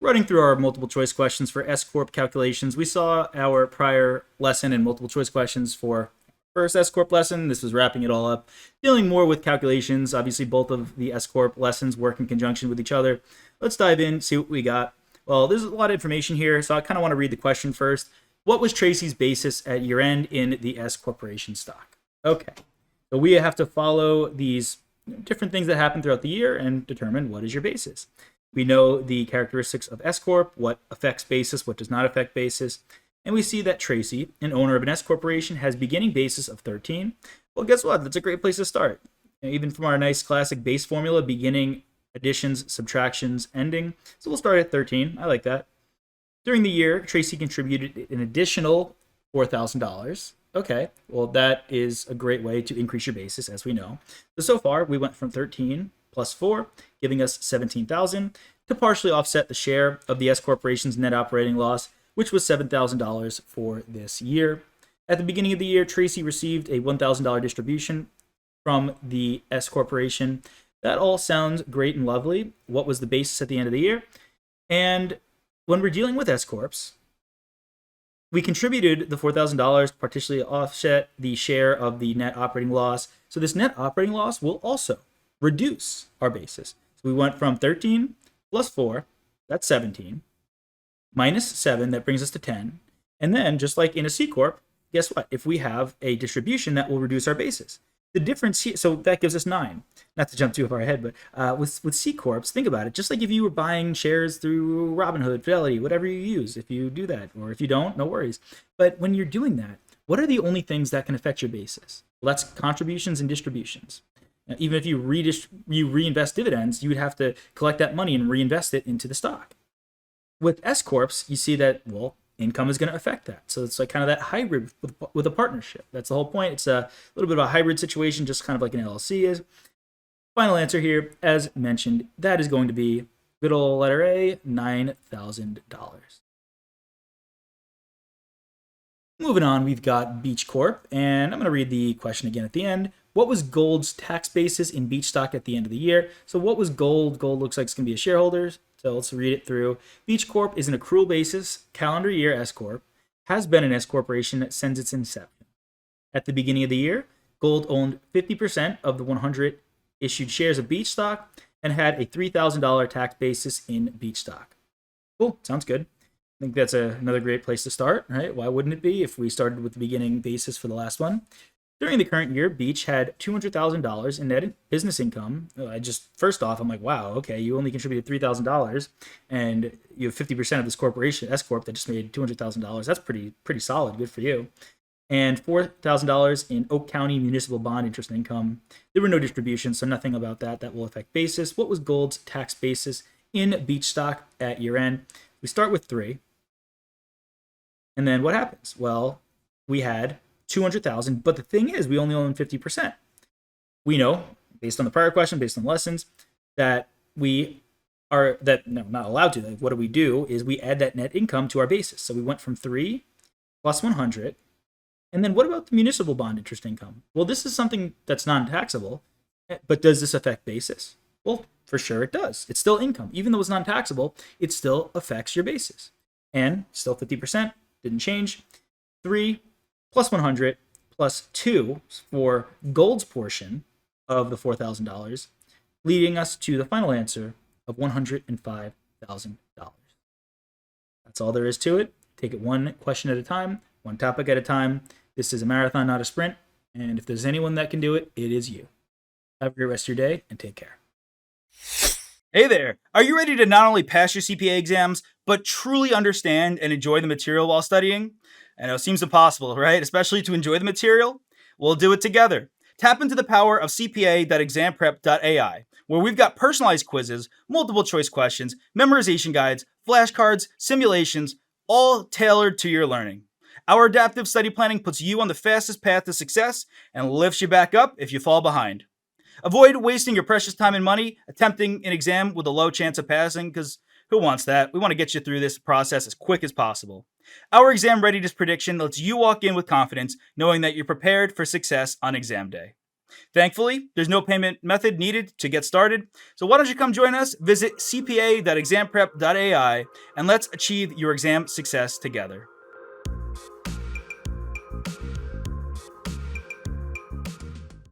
Running through our multiple choice questions for S Corp calculations, we saw our prior lesson in multiple choice questions for first S Corp lesson. This was wrapping it all up, dealing more with calculations. Obviously, both of the S Corp lessons work in conjunction with each other. Let's dive in, see what we got. Well, there's a lot of information here, so I kind of want to read the question first. What was Tracy's basis at year end in the S Corporation stock? Okay, so we have to follow these different things that happen throughout the year and determine what is your basis. We know the characteristics of S Corp, what affects basis, what does not affect basis. And we see that Tracy, an owner of an S corporation, has beginning basis of 13. Well, guess what? That's a great place to start. Even from our nice classic base formula, beginning, additions, subtractions, ending. So we'll start at 13. I like that. During the year, Tracy contributed an additional $4,000. Okay, well, that is a great way to increase your basis, as we know. So far, we went from 13 plus 4, giving us 17,000 to partially offset the share of the S corporation's net operating loss, which was $7,000 for this year. At the beginning of the year, Tracy received a $1,000 distribution from the S corporation. That all sounds great and lovely. What was the basis at the end of the year? And when we're dealing with S corps, we contributed the $4,000, partially offset the share of the net operating loss. So this net operating loss will also reduce our basis. So we went from 13 plus 4, that's 17, minus 7, that brings us to 10. And then, just like in a C Corp, guess what? If we have a distribution, that will reduce our basis. The difference here, so that gives us 9. Not to jump too far ahead, but with C Corps, think about it. Just like if you were buying shares through Robinhood, Fidelity, whatever you use, if you do that, or if you don't, no worries. But when you're doing that, what are the only things that can affect your basis? Well, that's contributions and distributions. Now, even if you reinvest dividends, you would have to collect that money and reinvest it into the stock. With S Corps, you see that, well, income is going to affect that. So it's like kind of that hybrid with a partnership. That's the whole point. It's a little bit of a hybrid situation, just kind of like an LLC is. Final answer here, as mentioned, that is going to be good old letter A, $9,000. Moving on, we've got Beach Corp, and I'm going to read the question again at the end. What was Gold's tax basis in Beach stock at the end of the year? So what was Gold? Gold looks like it's going to be a shareholder. So let's read it through. Beach Corp is an accrual basis, calendar year S Corp, has been an S corporation since its inception. At the beginning of the year, Gold owned 50% of the 100 issued shares of Beach stock and had a $3,000 tax basis in Beach stock. Cool, sounds good. I think that's another great place to start, right? Why wouldn't it be if we started with the beginning basis for the last one? During the current year, Beach had $200,000 in net business income. First off, I'm like, wow, okay, you only contributed $3,000 and you have 50% of this corporation, S Corp, that just made $200,000. That's pretty solid. Good for you. And $4,000 in Oak County municipal bond interest income. There were no distributions, so nothing about that will affect basis. What was Gold's tax basis in Beach stock at year end? We start with 3. And then what happens? Well, we had 200,000, but the thing is, we only own 50%. We know, based on the prior question, based on lessons, that not allowed to. Like, what do? Is we add that net income to our basis. So we went from 3 plus 100. And then what about the municipal bond interest income? Well, this is something that's non-taxable, but does this affect basis? Well, for sure it does. It's still income. Even though it's non-taxable, it still affects your basis. And still 50%, didn't change. 3 plus 100 plus 2 for Gold's portion of the $4,000, leading us to the final answer of $105,000. That's all there is to it. Take it one question at a time, one topic at a time. This is a marathon, not a sprint. And if there's anyone that can do it, it is you. Have a great rest of your day and take care. Hey there! Are you ready to not only pass your CPA exams, but truly understand and enjoy the material while studying? I know it seems impossible, right? Especially to enjoy the material? We'll do it together. Tap into the power of cpa.examprep.ai, where we've got personalized quizzes, multiple choice questions, memorization guides, flashcards, simulations, all tailored to your learning. Our adaptive study planning puts you on the fastest path to success and lifts you back up if you fall behind. Avoid wasting your precious time and money attempting an exam with a low chance of passing, because who wants that? We want to get you through this process as quick as possible. Our exam readiness prediction lets you walk in with confidence, knowing that you're prepared for success on exam day. Thankfully, there's no payment method needed to get started, so why don't you come join us? Visit cpa.examprep.ai and let's achieve your exam success together.